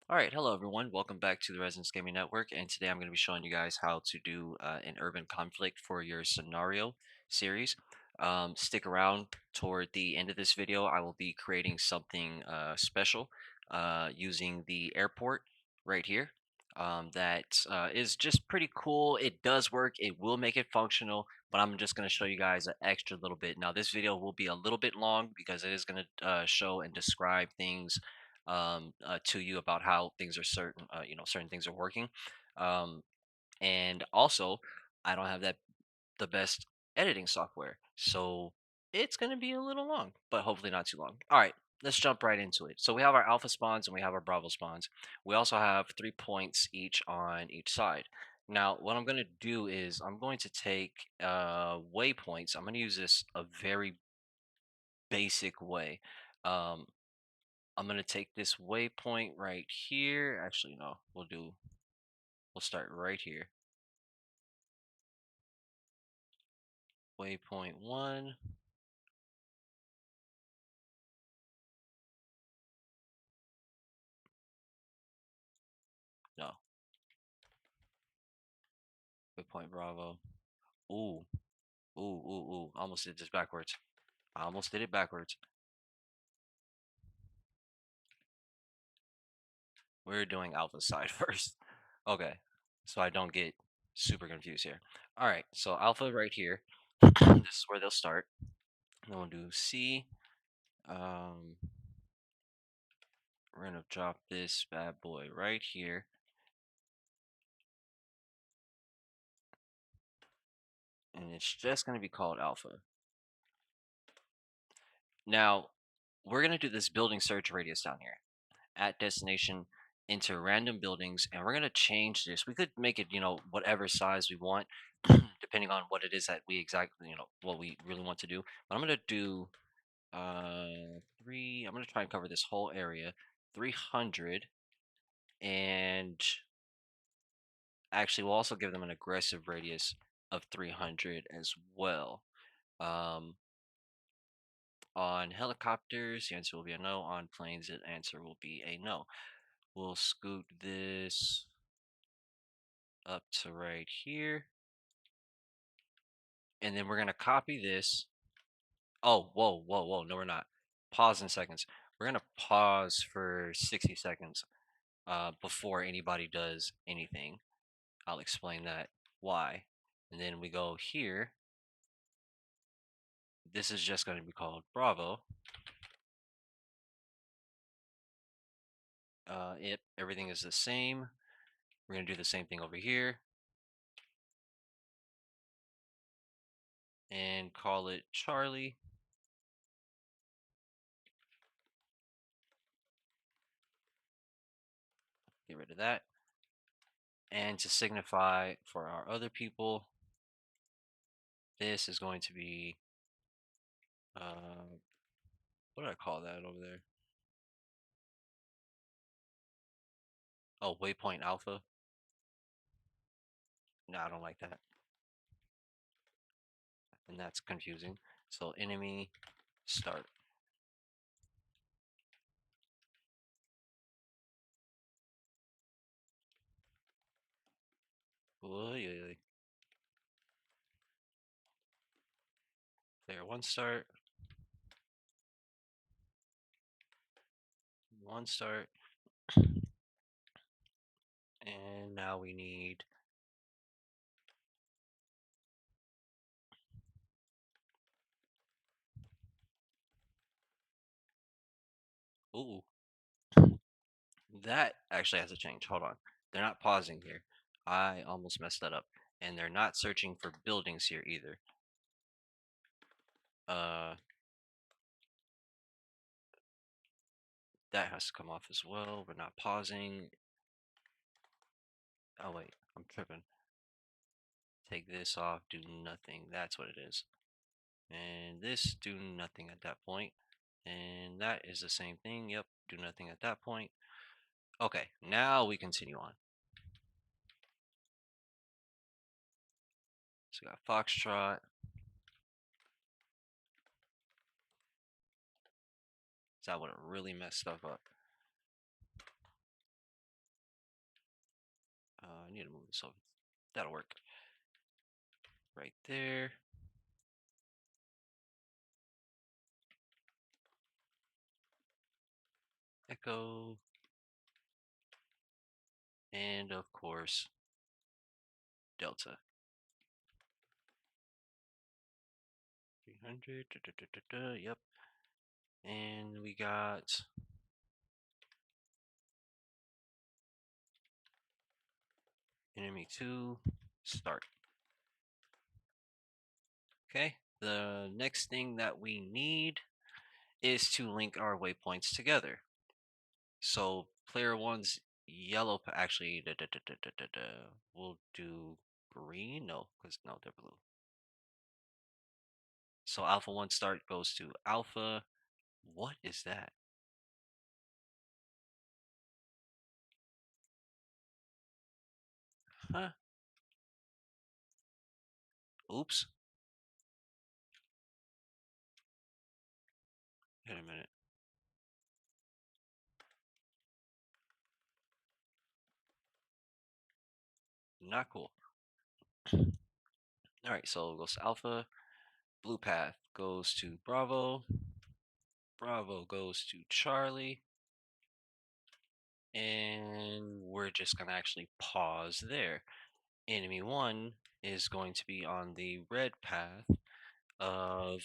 Alright, hello everyone. Welcome back to the Residence Gaming Network, and today I'm going to be showing you guys how to do an urban conflict for your scenario series. Stick around toward the end of this video. I will be creating something special using the airport right here. That is just pretty cool. It does work. It will make it functional, but I'm just going to show you guys an extra little bit. Now, this video will be a little bit long because it is going to show and describe things to you about how things are certain things are working. Um, and also, I don't have the best editing software, so it's going to be a little long, but hopefully not too long. All right, let's jump right into it. So we have our alpha spawns and we have our bravo spawns. We also have 3 points each on each side. Now, what I'm going to do is I'm going to take waypoints. I'm going to use this a very basic way. Um, I'm gonna take this waypoint right here. Actually, no, we'll start right here. Waypoint one, no, waypoint Bravo. Ooh, ooh. Almost did this backwards. I almost did it backwards. We're doing alpha side first. Okay, so I don't get super confused here. All right, so alpha right here. This is where they'll start. Then we'll do C. Um, we're gonna drop this bad boy right here, and it's just gonna be called alpha. Now, we're going to do this building search radius down here at destination into random buildings, and we're going to change this. We could make it, whatever size we want, depending on what it is that we exactly, what we really want to do. But I'm going to do I'm going to try and cover this whole area, 300, and actually, we'll also give them an aggressive radius of 300 as well. Um, On helicopters, the answer will be a no. On planes, the answer will be a no. We'll scoot this up to right here. And then we're going to copy this. Oh, whoa. No, we're not. Pause in seconds. We're going to pause for 60 seconds before anybody does anything. I'll explain that why. And then we go here. This is just going to be called Bravo. Yep, everything is the same. We're going to do the same thing over here. And call it Charlie. Get rid of that. And to signify for our other people, this is going to be, what do I call that over there? Oh, waypoint alpha. No, I don't like that. And that's confusing. So enemy start. Oy. Player one start. One start. And now we need, ooh, that actually has to change. Hold on. They're not pausing here. I almost messed that up. And they're not searching for buildings here either. Uh, that has to come off as well. We're not pausing. Oh wait, I'm tripping. Take this off, do nothing. That's what it is. And this, do nothing at that point. And that is the same thing. Yep, do nothing at that point. Okay, now we continue on. So we got Foxtrot. That would have really messed stuff up. I need to move this over. That'll work. Right there. Echo. And of course, delta. 300. Yep. And we got enemy 2. Start. Okay. The next thing that we need is to link our waypoints together. So player 1's yellow, actually, we'll do green. No, because no, they're blue. So alpha 1 start goes to alpha. What is that? Huh? Oops. Wait a minute. Not cool. All right, so it goes to alpha. Blue path goes to Bravo. Bravo goes to Charlie. And we're just going to actually pause there. Enemy 1 is going to be on the red path of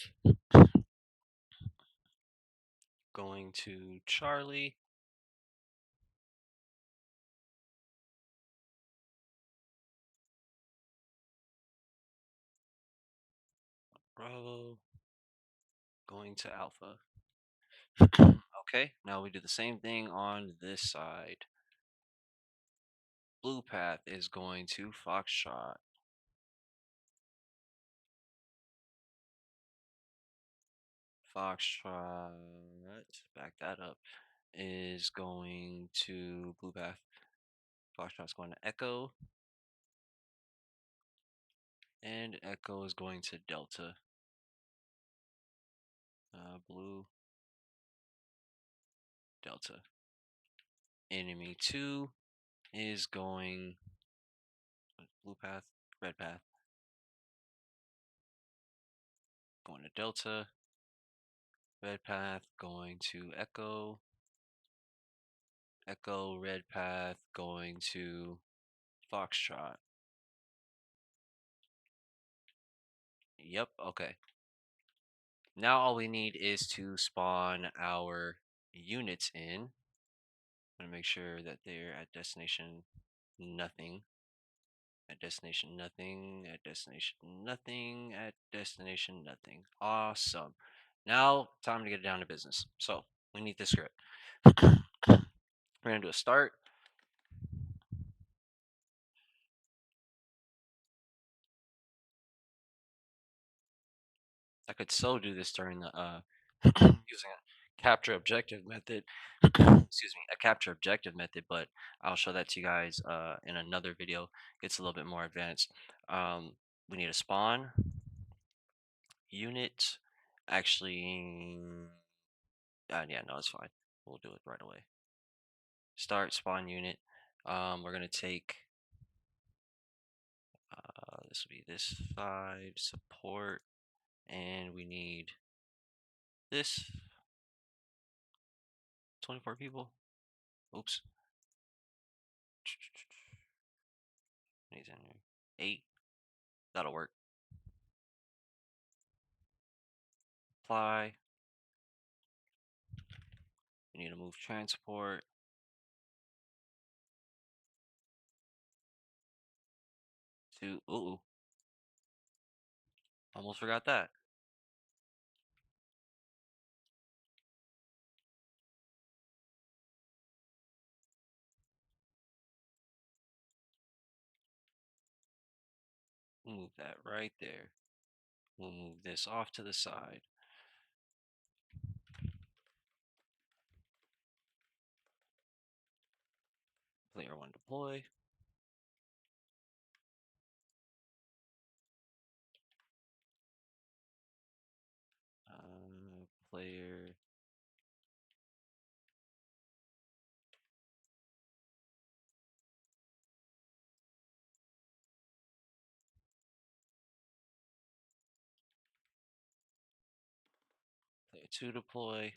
going to Charlie. Bravo going to Alpha. Okay, now we do the same thing on this side. Blue path is going to Foxtrot. Foxtrot, back that up, is going to blue path. Foxtrot's going to Echo. And Echo is going to Delta. Blue, Delta. Enemy 2 is going blue path, red path. Going to Delta. Red path going to Echo. Echo, red path going to Foxtrot. Yep, okay. Now all we need is to spawn our units in. I'm gonna make sure that they're at destination nothing. At destination nothing, at destination nothing, at destination nothing. Awesome. Now, time to get down to business. So, we need this script. We're gonna do a start. I could so do this during the using a capture objective method. Excuse me, a capture objective method, but I'll show that to you guys in another video. It's a little bit more advanced. We need a spawn unit. Actually, yeah, no, it's fine. We'll do it right away. Start spawn unit. We're gonna take this will be this side support, and we need this 24 people. Oops. Needs in there. 8. That'll work. Apply. We need to move transport to. Ooh. Almost forgot that. Move that right there. We'll move this off to the side. Player 1 deploy. Player. 2 deploy.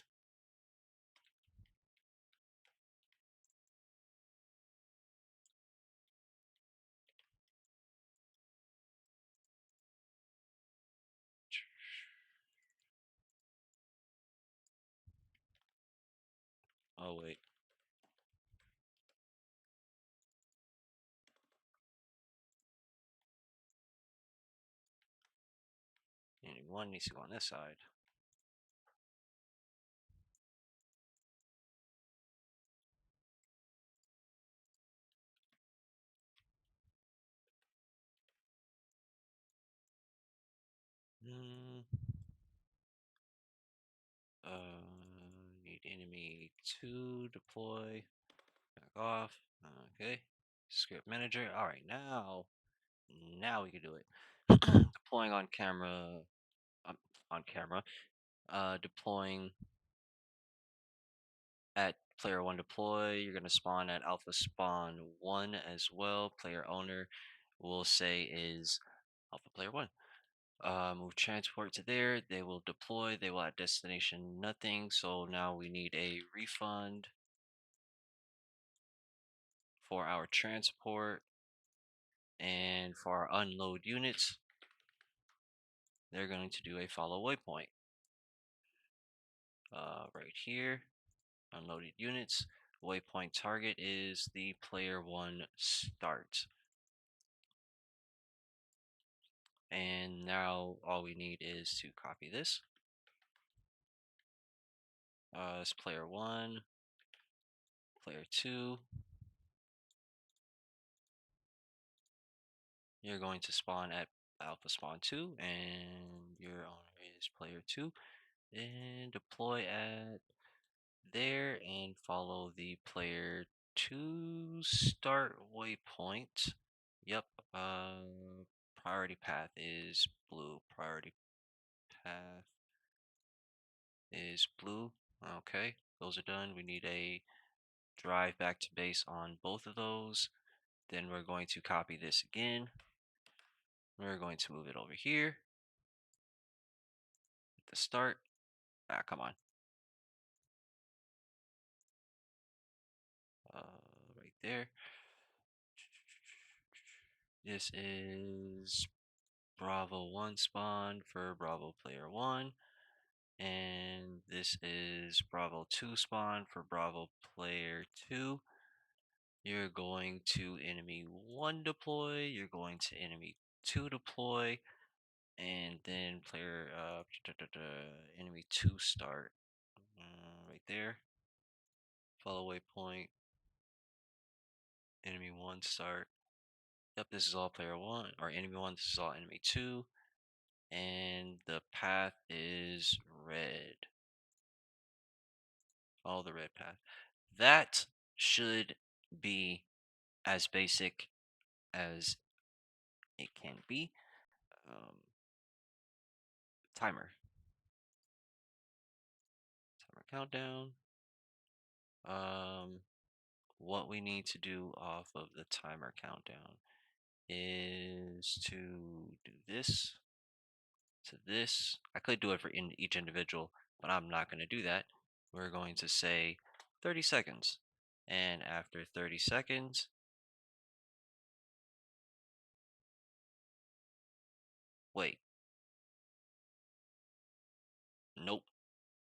Oh wait, unit 1 needs to go on this side. Mm, need enemy 2 deploy. Back off. Okay. Script manager. All right, now we can do it. Deploying on camera. Um, on camera. Deploying at player 1 deploy. You're gonna spawn at alpha spawn 1 as well. Player owner will say is alpha player 1. Move transport to there. They will deploy. They will at destination nothing. So now we need a refund for our transport, and for our unload units, they're going to do a follow waypoint. Right here, unloaded units. Waypoint target is the player 1 start. And now all we need is to copy this. It's player 1, player 2. You're going to spawn at alpha spawn 2, and your owner is player 2. And deploy at there and follow the player 2 start waypoint. Yep, priority path is blue. Priority path is blue. Okay, those are done. We need a drive back to base on both of those. Then we're going to copy this again. We're going to move it over here at the start. Come on. Right there. This is Bravo 1 spawn for Bravo player 1. And this is Bravo 2 spawn for Bravo player 2. You're going to enemy 1 deploy. You're going to enemy 2 deploy. And then player enemy 2 start. Right there. Follow waypoint. Enemy 1 start. Yep, this is all player 1. Or enemy 1, this is all enemy 2. And the path is red. Follow the red path. That should be as basic as it can be. Um, timer. Timer countdown. What we need to do off of the timer countdown is to do this to this. I could do it for each individual, but I'm not going to do that. We're going to say 30 seconds. And after 30 seconds, wait, nope,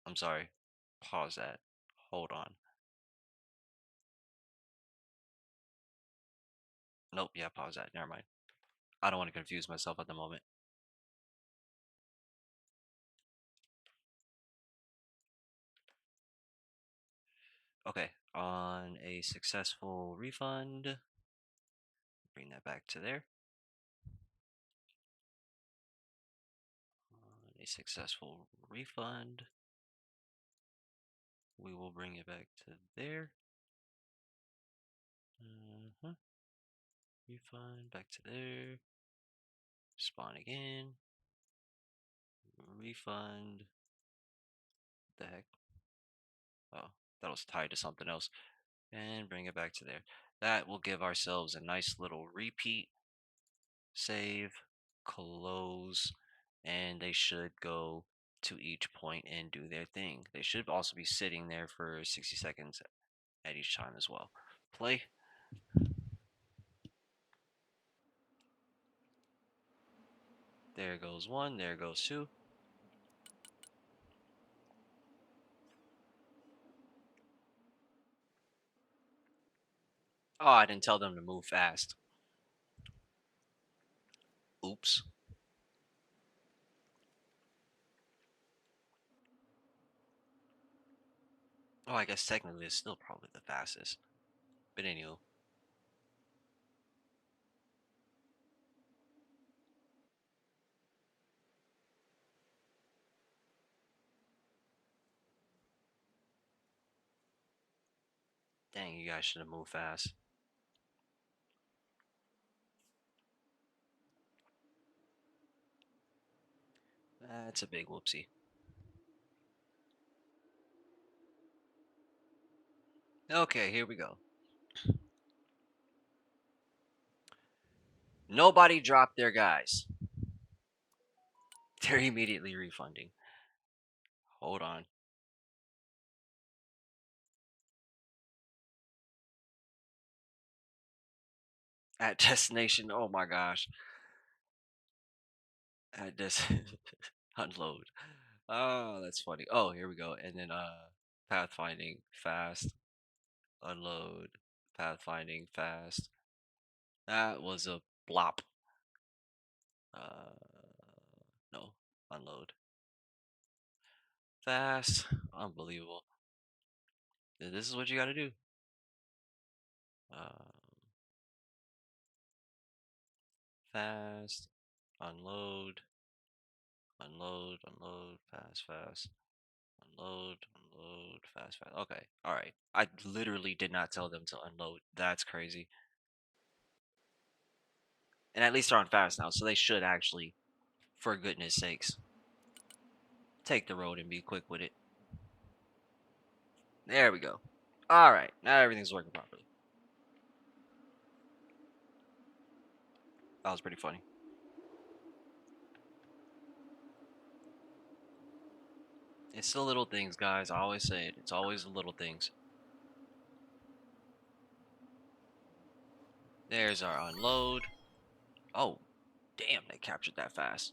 I'm sorry. Pause that. Hold on. Nope, yeah, pause that. Never mind. I don't want to confuse myself at the moment. Okay, on a successful refund, bring that back to there. On a successful refund, we will bring it back to there. Refund back to there. Spawn again. Refund. What the heck? Oh, that was tied to something else. And bring it back to there. That will give ourselves a nice little repeat. Save, close, and they should go to each point and do their thing. They should also be sitting there for 60 seconds at each time as well. Play. There goes one, there goes two. Oh, I didn't tell them to move fast. Oops. Oh, I guess technically it's still probably the fastest. But anywho. Dang, you guys should have moved fast. That's a big whoopsie. Okay, here we go. Nobody dropped their guys. They're immediately refunding. Hold on. At destination, oh my gosh. At this unload. Oh, that's funny. Oh, here we go. And then pathfinding fast. Unload. Pathfinding fast. That was a blop. No. Unload. Fast. Unbelievable. This is what you gotta do. Um, fast. Unload. Unload. Unload. Fast. Fast. Unload. Unload. Fast. Fast. Okay. All right. I literally did not tell them to unload. That's crazy. And at least they're on fast now, so they should actually, for goodness sakes, take the road and be quick with it. There we go. All right. Now everything's working properly. That was pretty funny. It's the little things, guys. I always say it. It's always the little things. There's our unload. Oh, damn, they captured that fast.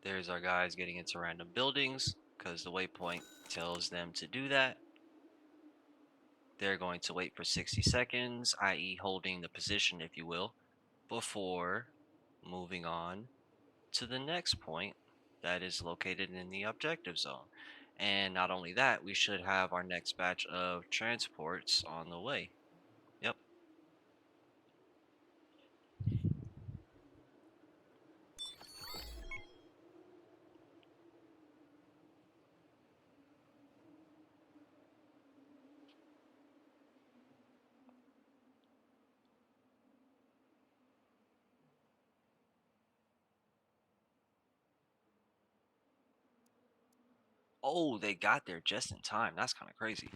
There's our guys getting into random buildings because the waypoint tells them to do that. They're going to wait for 60 seconds, i.e. holding the position, if you will, before moving on to the next point that is located in the objective zone. And not only that, we should have our next batch of transports on the way. Yep. Oh, they got there just in time. That's kind of crazy.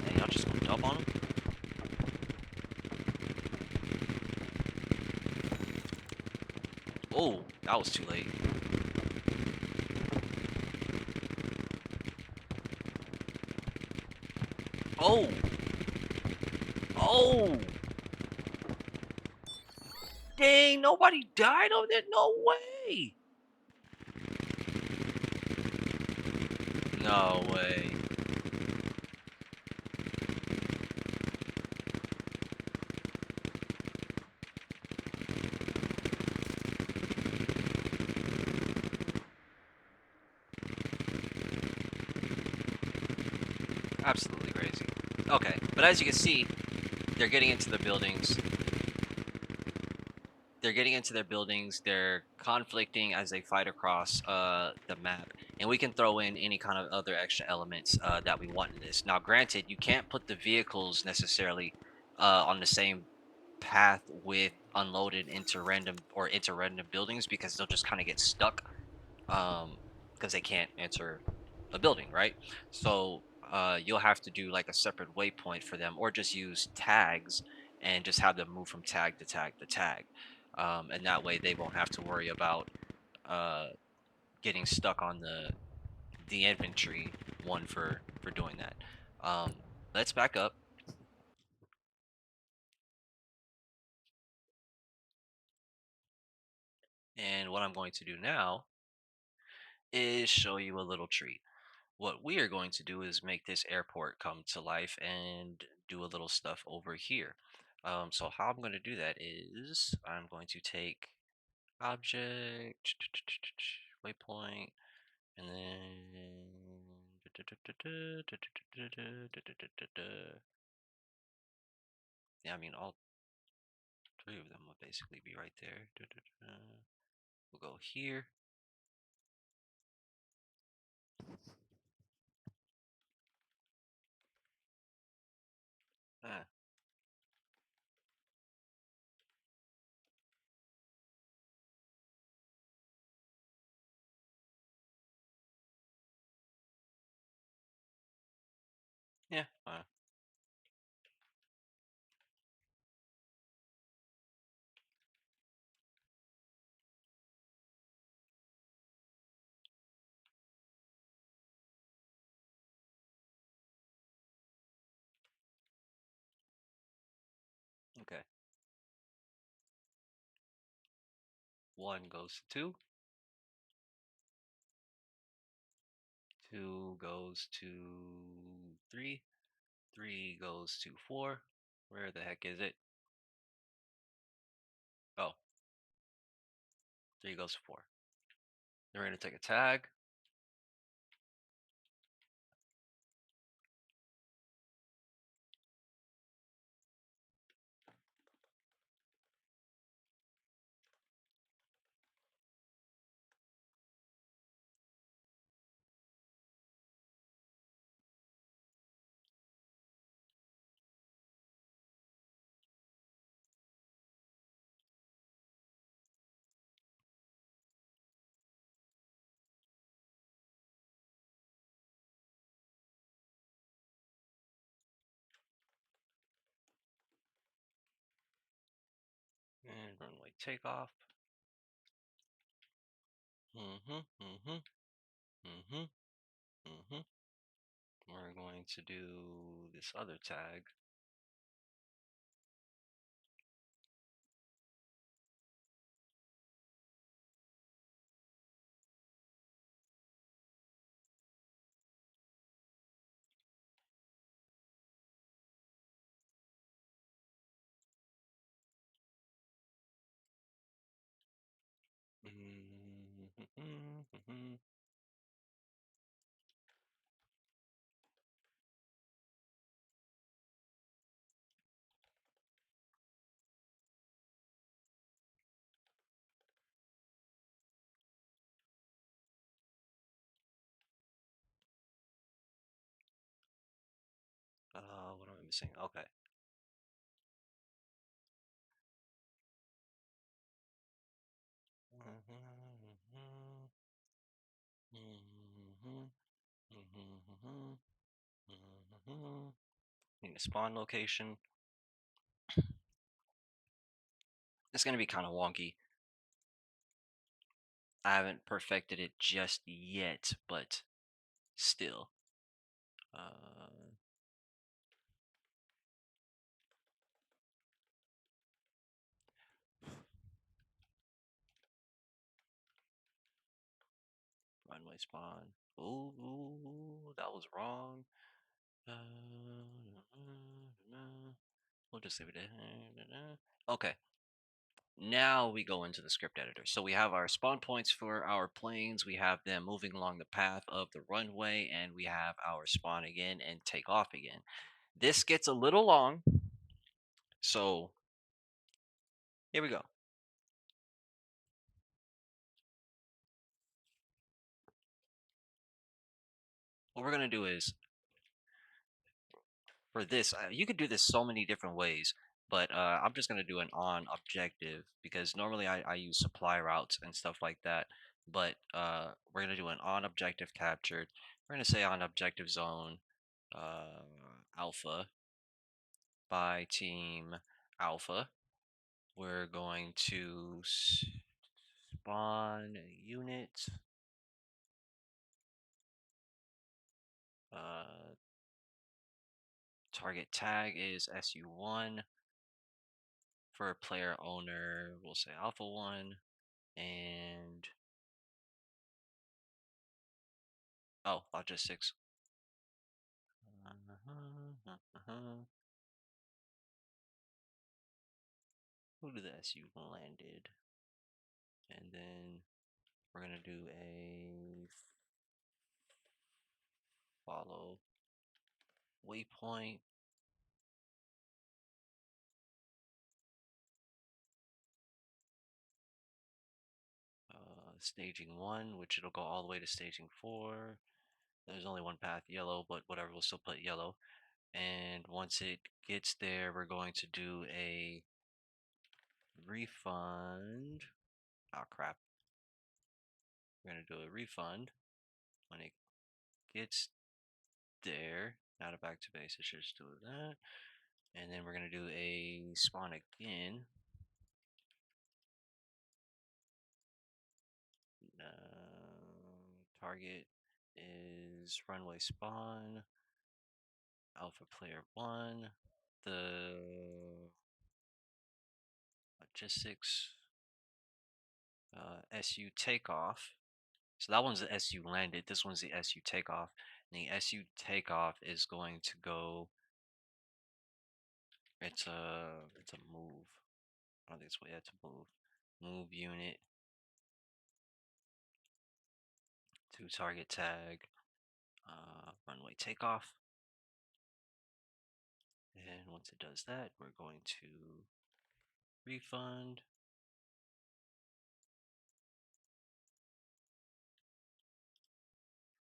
Hey, y'all just gonna dump on them? Oh, that was too late. Oh! Oh! Dang, nobody died over there? No way! No way. Absolutely crazy. Okay, but as you can see, they're getting into the buildings. They're getting into their buildings. They're conflicting as they fight across the map. and we can throw in any kind of other extra elements that we want in this. Now, granted, you can't put the vehicles necessarily on the same path with unloaded into random buildings because they'll just kind of get stuck um because they can't enter a building, right? So you'll have to do like a separate waypoint for them, or just use tags and just have them move from tag to tag to tag, and that way they won't have to worry about uh getting stuck on the infantry one for doing that. Let's back up, and what I'm going to do now is show you a little treat. What we are going to do is make this airport come to life and do a little stuff over here. So how I'm going to do that is I'm going to take object, waypoint, and then yeah, I mean all three of them will basically be right there. We'll go here. Ah, yeah. Okay. One goes to two. Two goes to three. Three goes to four. Where the heck is it? Oh, three goes to four. Then we're going to take a tag. And runway takeoff. Mm-hmm, mm-hmm, mm-hmm, mm-hmm. We're going to do this other tag. Mm-hmm. What am I missing? Okay. Mm-hmm, mm-hmm, mm-hmm, mm-hmm. Need a spawn location. It's going to be kind of wonky. I haven't perfected it just yet, but still. Uh, Runway spawn. Ooh, that was wrong. Uh, we'll just leave it at. Okay. Now we go into the script editor. So we have our spawn points for our planes. We have them moving along the path of the runway, and we have our spawn again and take off again. This gets a little long, so here we go. what we're gonna do is for this, you could do this so many different ways, but I'm just gonna do an on objective because normally I use supply routes and stuff like that. But we're gonna do an on objective captured. We're gonna say on objective zone uh, alpha by team alpha. We're going to spawn a unit. Uh, Target tag is SU1. For player owner, we'll say alpha1. And oh, logistics. Who did the SU landed? And then we're gonna do a follow waypoint. Staging 1, which it'll go all the way to staging 4. There's only one path, yellow, but whatever, we'll still put yellow. And once it gets there, we're going to do a refund. Oh crap. We're going to do a refund when it gets there. Not a back to base, it should just do that. And then we're going to do a spawn again. Target is runway spawn, alpha player 1, the logistics, SU takeoff. So that one's the SU landed. This one's the SU takeoff. And the SU takeoff is going to go. It's a move. I don't think it's yeah, it's a move. Move unit to target tag. Runway takeoff. And once it does that, we're going to refund.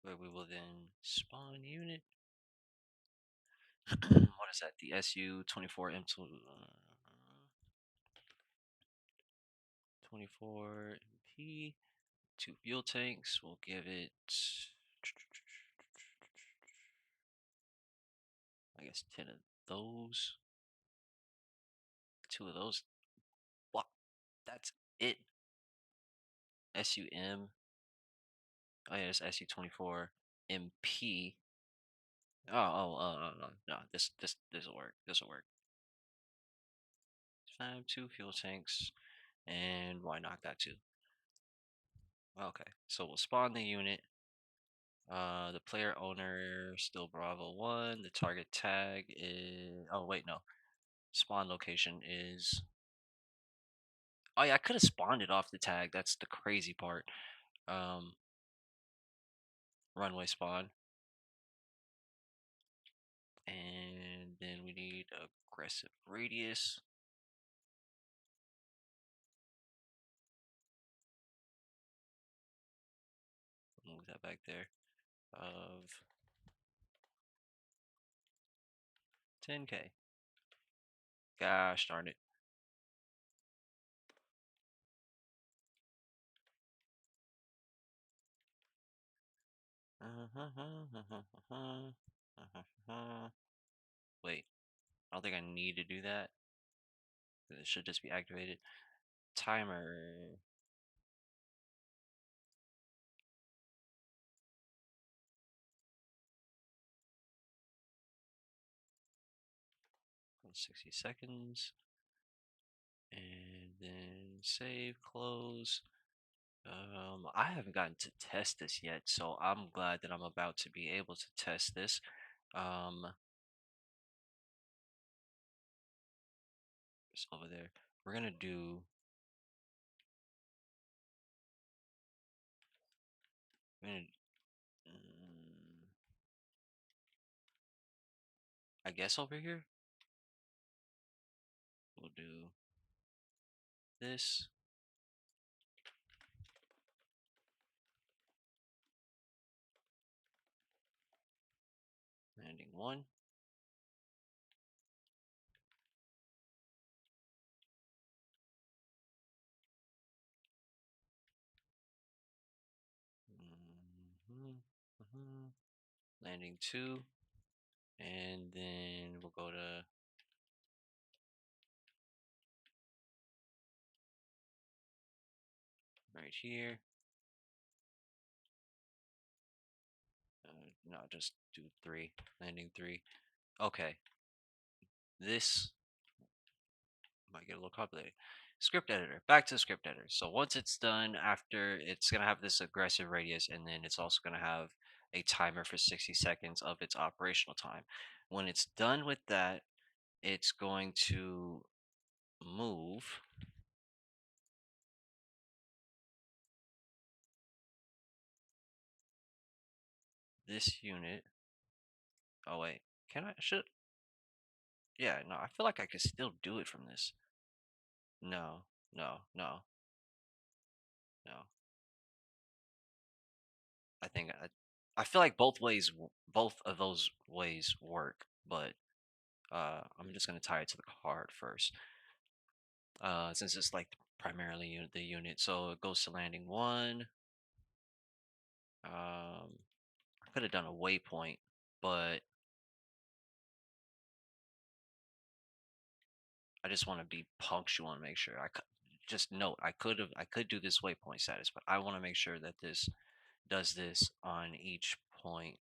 Where we will then spawn unit. What is that? The SU-24 M2 24 MP. 2 fuel tanks. We'll give it, I guess, 10 of those. 2 of those. What? That's it. SUM. Oh yeah, it's SU-24 MP. No. This will work. This will work. 2 fuel tanks, and why not that too? Okay, so we'll spawn the unit. The player owner still Bravo 1. The target tag is. Oh wait, no. Spawn location is. Oh yeah, I could have spawned it off the tag. That's the crazy part. Um, Runway spawn, and then we need aggressive radius. Move that back there. Of 10K. Gosh darn it. Wait, I don't think I need to do that. It should just be activated. Timer. 60 seconds. And then save, close. I haven't gotten to test this yet, so I'm glad that I'm about to be able to test this. It's over there. We're gonna do. We're gonna, I guess over here we'll do this. 1. Mhm, mhm. Landing 2. And then we'll go to right here. No, just do 3. Landing 3. Okay. This might get a little complicated. Script editor. Back to the script editor. So once it's done, after it's going to have this aggressive radius, and then it's also going to have a timer for 60 seconds of its operational time. When it's done with that, it's going to move this unit. Oh wait, can I? Should yeah? No, I feel like I could still do it from this. No, no, no, no. I think I feel like both of those ways work, but I'm just gonna tie it to the card first. Since it's like primarily the unit, so it goes to landing 1. I could have done a waypoint, but I just want to be punctual and make sure just note I could do this waypoint status, but I want to make sure that this does this on each point,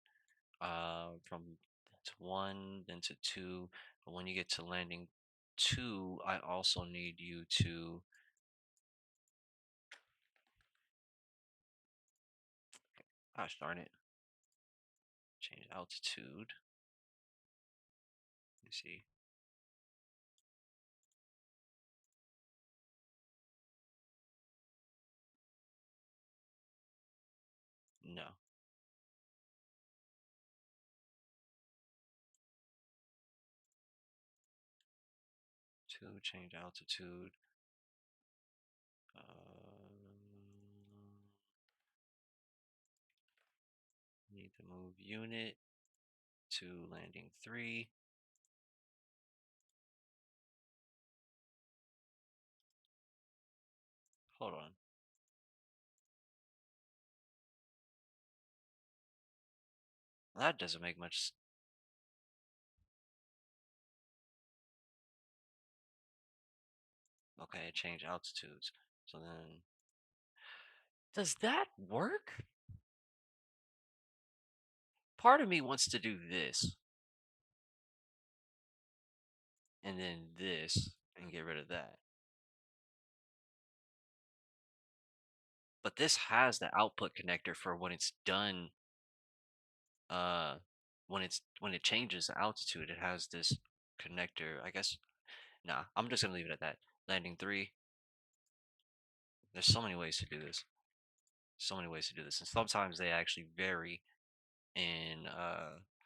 from to 1 then to 2. But when you get to landing 2, I also need you to, gosh darn it, change altitude. Let me see. No. 2, change altitude. Need to move unit to landing 3. Hold on. That doesn't make much. Okay, change altitudes. So then, does that work? Part of me wants to do this and then this and get rid of that. But this has the output connector for when it's done. Uh, when it changes the altitude, it has this connector. I guess. Nah, I'm just gonna leave it at that. Landing 3. There's so many ways to do this. So many ways to do this, and sometimes they actually vary in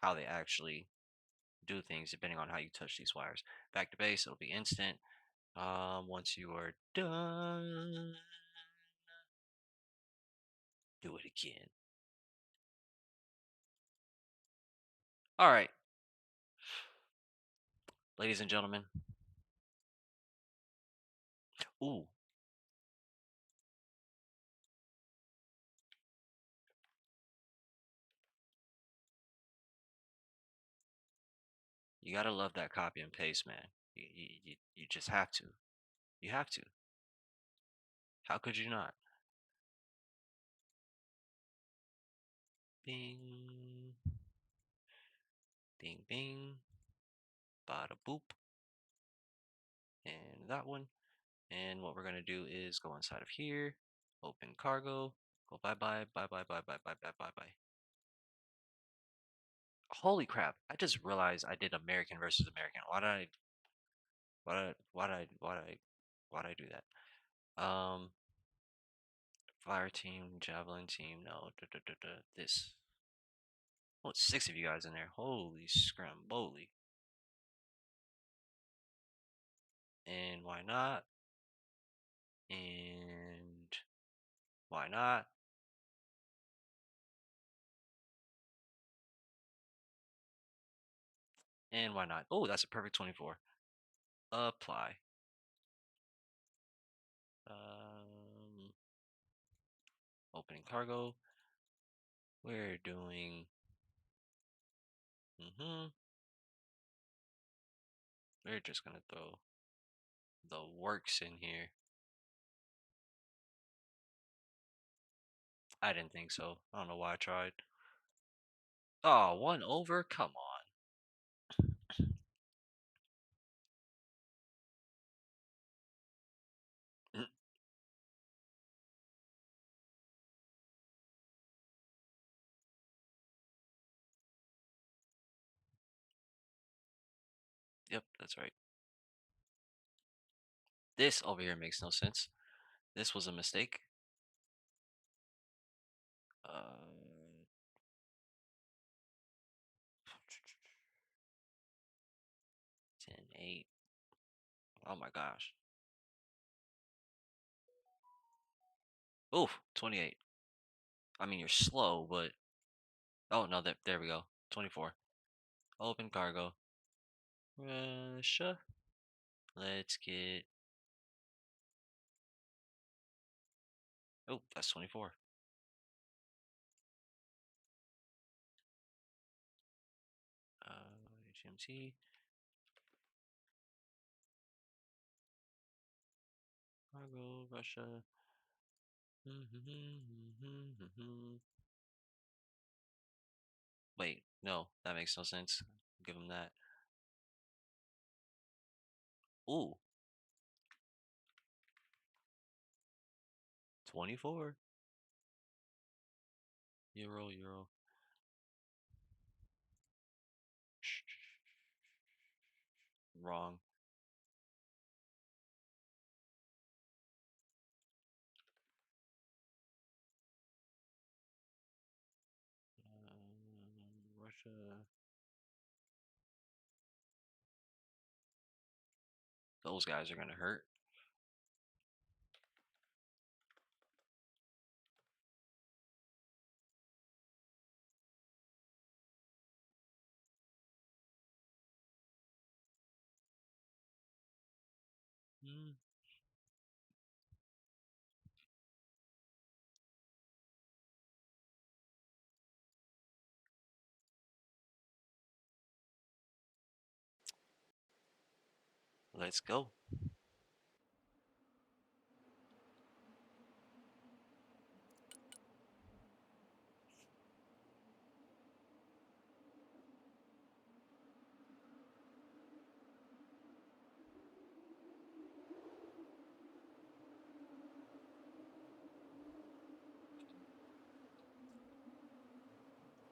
how they actually do things depending on how you touch these wires. Back to base, it'll be instant. Once you are done, do it again. All right, ladies and gentlemen. Ooh, you gotta love that copy and paste, man. You just have to. You have to. How could you not? Bing, bing, bing, bada boop, and that one. And what we're gonna do is go inside of here, open cargo, go bye bye, bye bye, bye bye, bye bye, bye bye. Holy crap! I just realized I did American versus American. Why did I do that? Fire team, javelin team. No, this. Oh, it's 6 of you guys in there. Holy scramboly! And why not? And why not? And why not? Oh, that's a perfect 24. Apply. Opening cargo. We're doing. We're just gonna throw the works in here. I didn't think so. I don't know why I tried. Oh, 1 over? Come on. Yep, that's right. This over here makes no sense. This was a mistake. 10, 8. Oh my gosh. Oof, 28. I mean, you're slow, but oh no, there we go. 24. Open cargo. Russia. Let's get. Oh, that's 24. HMT. Cargo, Russia. Wait, no, that makes no sense. Give him that. Ooh, 24. Euro. Wrong. Russia. Those guys are gonna hurt. Let's go.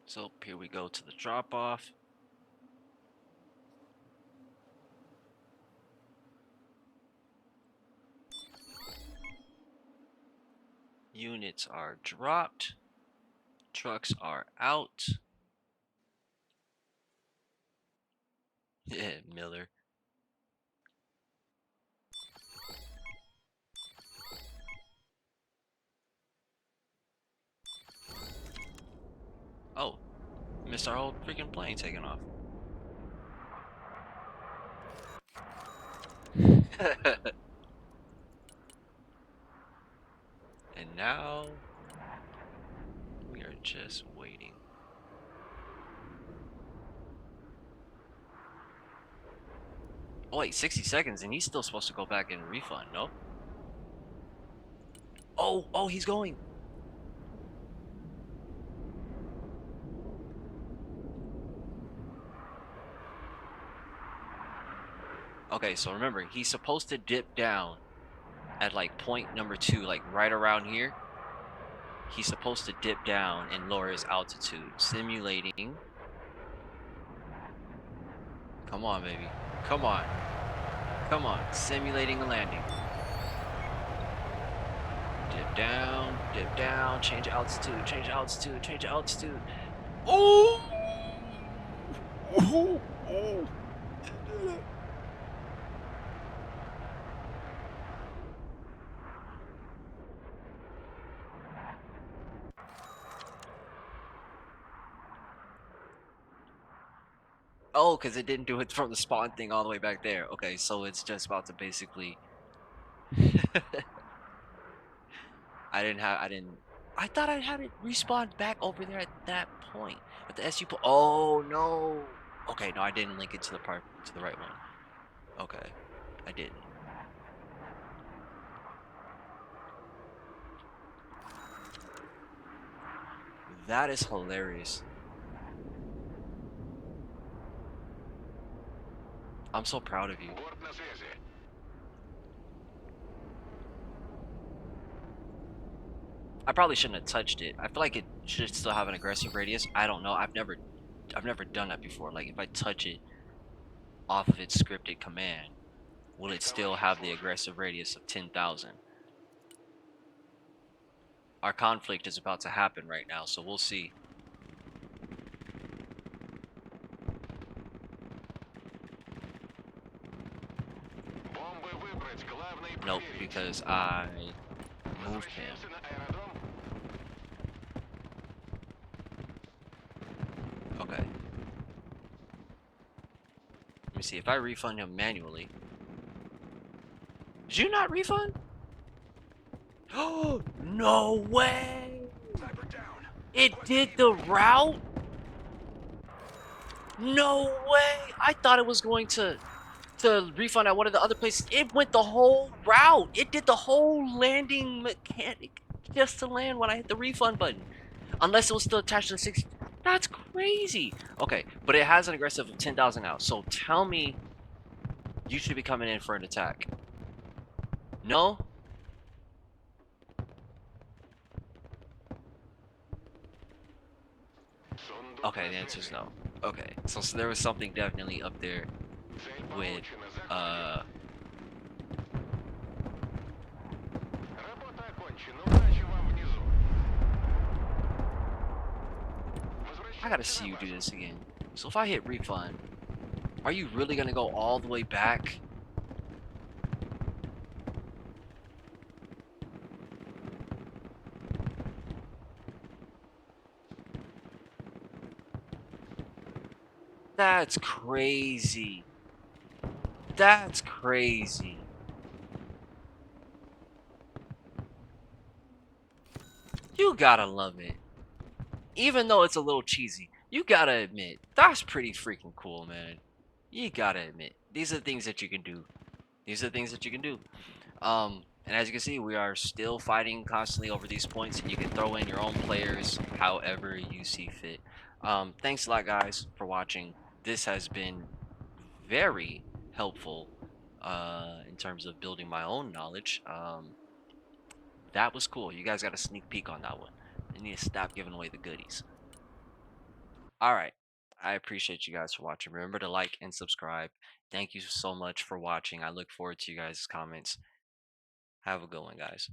So here we go to the drop off. Units are dropped. Trucks are out. Yeah, Miller. Oh, missed our whole freaking plane taking off. And now we are just waiting. Oh wait, 60 seconds and he's still supposed to go back and refund, no? Oh, he's going. Okay, so remember, he's supposed to dip down at like point number 2, like right around here. He's supposed to dip down and lower his altitude. Simulating. Come on, baby. Come on. Come on. Simulating a landing. Dip down, change altitude, change altitude, change altitude. Oh! Oh! Oh! Oh, because it didn't do it from the spawn thing all the way back there. Okay, so it's just about to basically. I didn't. I thought I had it respawn back over there at that point. At the SU point. Oh no. Okay, no, I didn't link it to the part to the right one. Okay, I didn't. That is hilarious. I'm so proud of you. I probably shouldn't have touched it. I feel like it should still have an aggressive radius. I don't know. I've never done that before. Like if I touch it off of its scripted command, will it still have the aggressive radius of 10,000? Our conflict is about to happen right now, so we'll see. Nope, because I moved him. Okay. Let me see. If I refund him manually. Did you not refund? Oh, no way! It did the route? No way! I thought it was going to refund at one of the other places. It went the whole route. It did the whole landing mechanic just to land when I hit the refund button. Unless it was still attached to the 6. That's crazy. Okay, but it has an aggressive of 10,000 now. So tell me you should be coming in for an attack. No? Okay, the answer is no. Okay, so there was something definitely up there with I gotta see you do this again. So if I hit refund, are you really gonna go all the way back? That's crazy. That's crazy. You gotta love it. Even though it's a little cheesy, you gotta admit, that's pretty freaking cool, man. You gotta admit, these are the things that you can do. These are the things that you can do. And as you can see, we are still fighting constantly over these points, and you can throw in your own players however you see fit. Thanks a lot, guys, for watching. This has been very helpful in terms of building my own knowledge. That was cool. You guys got a sneak peek on that one. You need to stop giving away the goodies. All right. I appreciate you guys for watching. Remember to like and subscribe. Thank you so much for watching. I look forward to you guys' comments. Have a good one, guys.